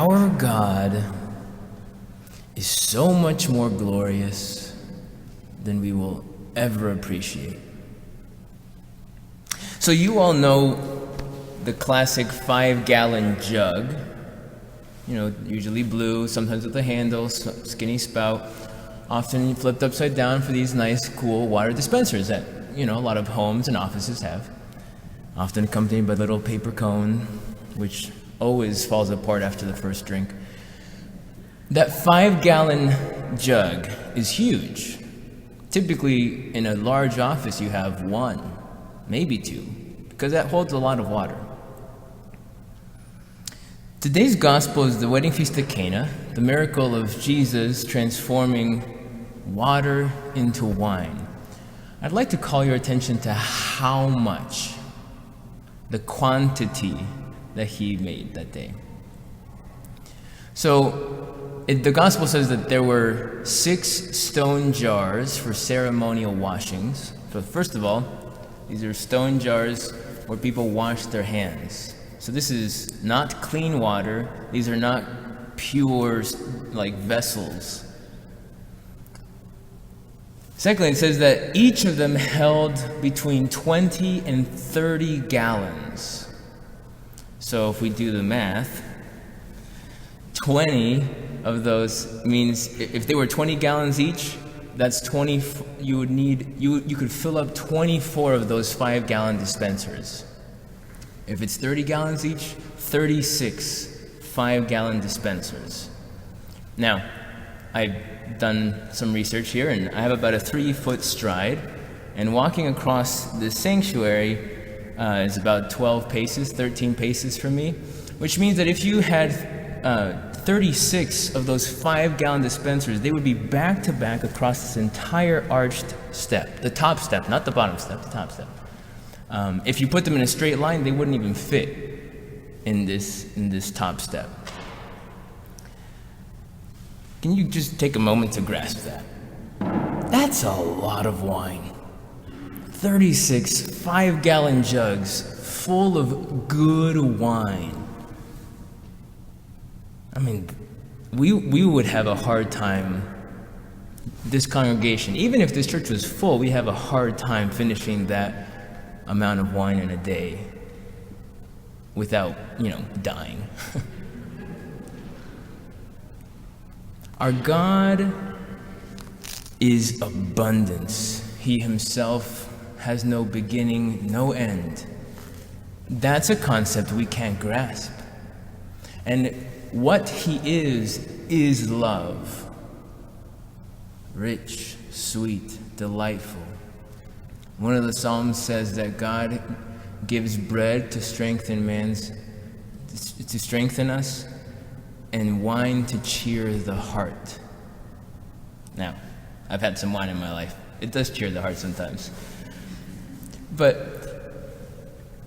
our God is so much more glorious than we will ever appreciate. So you all know the classic 5-gallon jug, usually blue, sometimes with a handle, skinny spout, often flipped upside down for these nice, cool water dispensers that, a lot of homes and offices have, often accompanied by a little paper cone, which always falls apart after the first drink. That 5-gallon jug is huge. Typically, in a large office, you have one, maybe two, because that holds a lot of water. Today's gospel is the wedding feast at Cana, the miracle of Jesus transforming water into wine. I'd like to call your attention to how much, the quantity that he made that day. So, the gospel says that there were 6 stone jars for ceremonial washings. So first of all, these are stone jars where people wash their hands. So this is not clean water. These are not pure, vessels. Secondly, it says that each of them held between 20 and 30 gallons. So if we do the math, 20 of those means if they were 20 gallons each, that's 20. You could fill up 24 of those 5-gallon dispensers. If it's 30 gallons each, 36 5-gallon dispensers. Now, I've done some research here, and I have about a 3-foot stride, and walking across the sanctuary is about 12 paces, 13 paces for me, which means that if you had 36 of those 5-gallon dispensers, they would be back to back across this entire arched step, the top step, not the bottom step, the top step. If you put them in a straight line, they wouldn't even fit in this top step. Can you just take a moment to grasp that? That's a lot of wine. 36 5-gallon jugs full of good wine. I mean, we would have a hard time, this congregation, even if this church was full, we have a hard time finishing that amount of wine in a day without, dying. Our God is abundance. He himself has no beginning, no end. That's a concept we can't grasp. And what he is love. Rich, sweet, delightful. One of the Psalms says that God gives bread to strengthen us, and wine to cheer the heart. Now, I've had some wine in my life. It does cheer the heart sometimes. But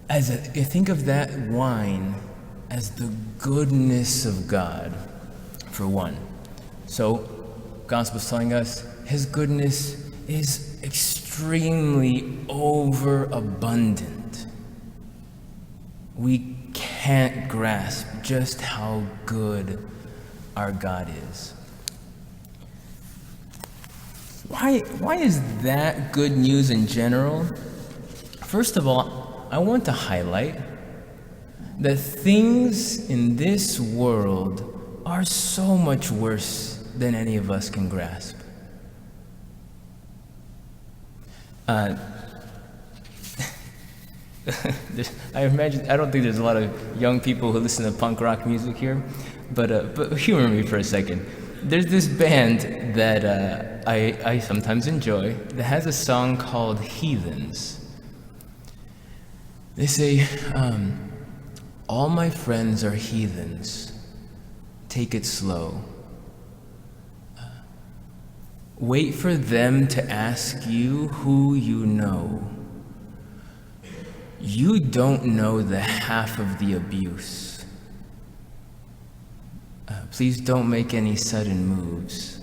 you think of that wine as the goodness of God, for one. So, Gospel's telling us his goodness is extremely overabundant. We can't grasp just how good our God is. Why is that good news in general? First of all, I want to highlight that things in this world are so much worse than any of us can grasp. I imagine, I don't think there's a lot of young people who listen to punk rock music here, but humor me for a second. There's this band that I sometimes enjoy that has a song called Heathens. They say, all my friends are heathens, take it slow. Wait for them to ask you who you know. You don't know the half of the abuse. Please don't make any sudden moves,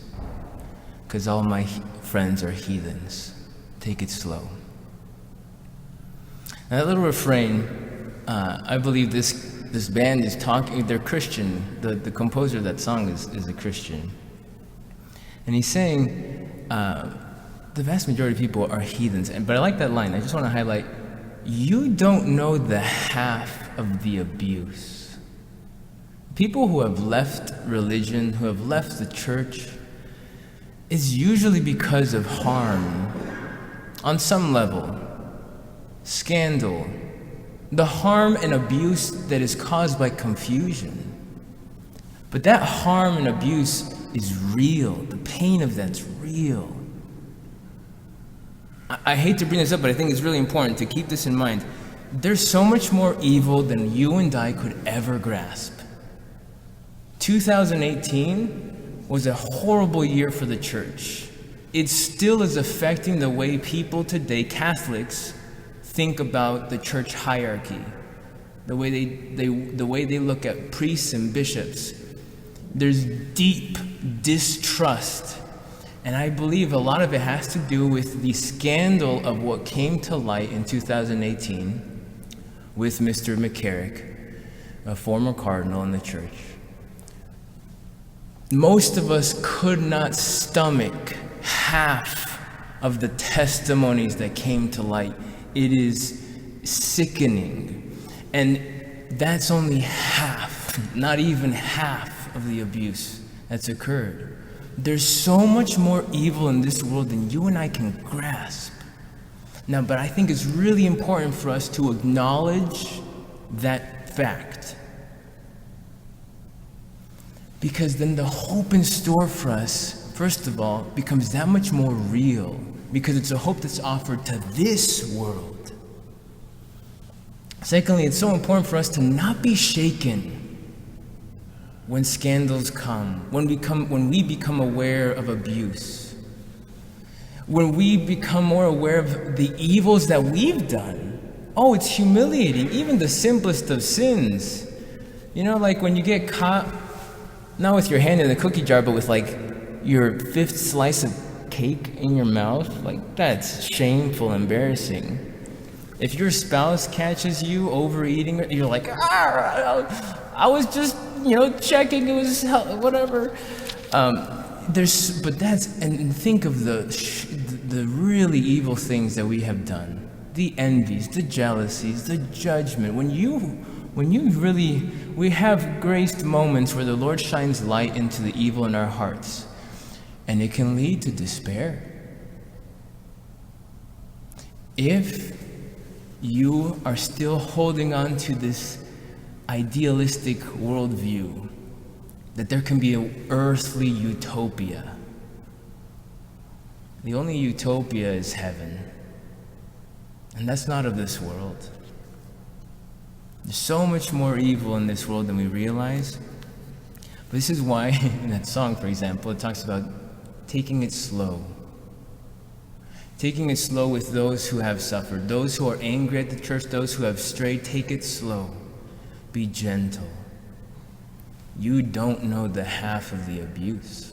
because all my friends are heathens. Take it slow. Now, that little refrain, I believe this this band is talking, they're Christian. The composer of that song is a Christian. And he's saying, the vast majority of people are heathens. But I like that line. I just want to highlight, you don't know the half of the abuse. People who have left religion, who have left the church, is usually because of harm on some level, scandal, the harm and abuse that is caused by confusion. But that harm and abuse is real. The pain of that's real. I hate to bring this up, but I think it's really important to keep this in mind. There's so much more evil than you and I could ever grasp. 2018 was a horrible year for the church. It still is affecting the way people today, Catholics, think about the church hierarchy, the way they look at priests and bishops. There's deep distrust, and I believe a lot of it has to do with the scandal of what came to light in 2018 with Mr. McCarrick, a former cardinal in the church. Most of us could not stomach half of the testimonies that came to light. It is sickening. And that's only half, not even half of the abuse that's occurred. There's so much more evil in this world than you and I can grasp. Now, but I think it's really important for us to acknowledge that fact. Because then the hope in store for us, first of all, becomes that much more real. Because it's a hope that's offered to this world. Secondly, it's so important for us to not be shaken when scandals come, when we become aware of abuse, when we become more aware of the evils that we've done. Oh, it's humiliating, even the simplest of sins. You know, like when you get caught, not with your hand in the cookie jar, but with like your fifth slice of cake in your mouth, like that's shameful, embarrassing. If your spouse catches you overeating, you're like, I was just, checking, it was whatever. And think of the really evil things that we have done, the envies, the jealousies, the judgment. We have graced moments where the Lord shines light into the evil in our hearts, and it can lead to despair. If you are still holding on to this idealistic worldview, that there can be an earthly utopia, the only utopia is heaven, and that's not of this world. There's so much more evil in this world than we realize. But this is why, in that song, for example, it talks about taking it slow. Taking it slow with those who have suffered, those who are angry at the church, those who have strayed. Take it slow. Be gentle. You don't know the half of the abuse.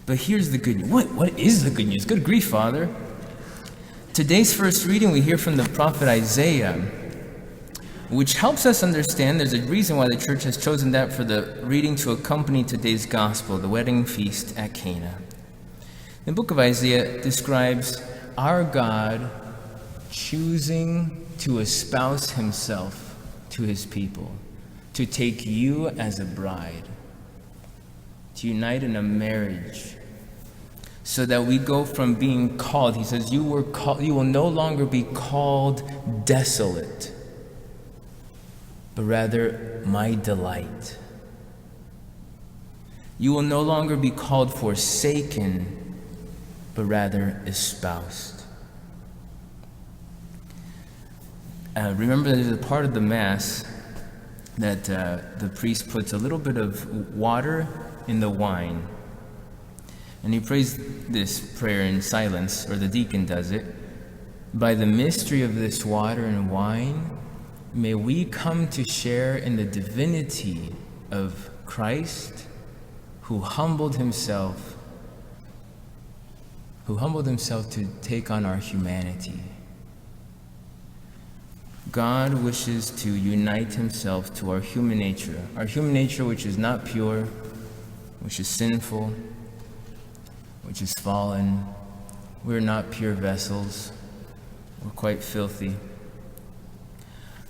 But here's the good news. What is the good news? Good grief, Father. Today's first reading, we hear from the prophet Isaiah, which helps us understand there's a reason why the church has chosen that for the reading to accompany today's gospel, the wedding feast at Cana. The book of Isaiah describes our God choosing to espouse himself to his people, to take you as a bride, to unite in a marriage, so that we go from being called, he says, you will no longer be called desolate, but rather my delight. You will no longer be called forsaken, but rather espoused. Remember, there's a part of the Mass that the priest puts a little bit of water in the wine. And he prays this prayer in silence, or the deacon does it. By the mystery of this water and wine, may we come to share in the divinity of Christ, who humbled himself to take on our humanity. God wishes to unite himself to our human nature which is not pure, which is sinful, which is fallen. We're not pure vessels. We're quite filthy.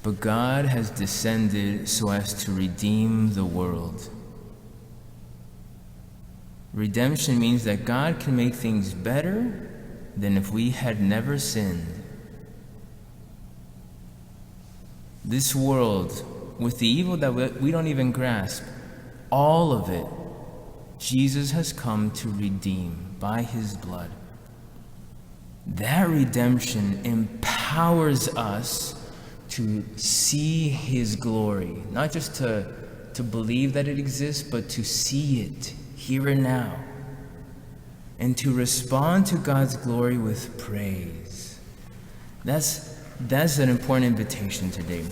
But God has descended so as to redeem the world. Redemption means that God can make things better than if we had never sinned. This world, with the evil that we don't even grasp, all of it, Jesus has come to redeem by his blood. That redemption empowers us to see his glory, not just to believe that it exists, but to see it here and now, and to respond to God's glory with praise. That's an important invitation today.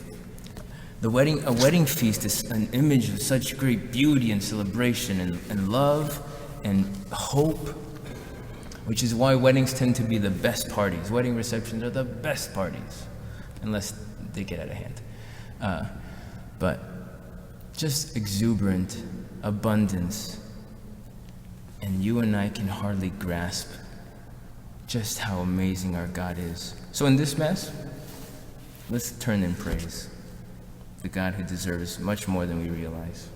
A wedding feast is an image of such great beauty and celebration and love and hope, which is why weddings tend to be the best parties. Wedding receptions are the best parties, unless they get out of hand. But just exuberant abundance, and you and I can hardly grasp just how amazing our God is. So in this Mass, let's turn in praise, the God who deserves much more than we realize.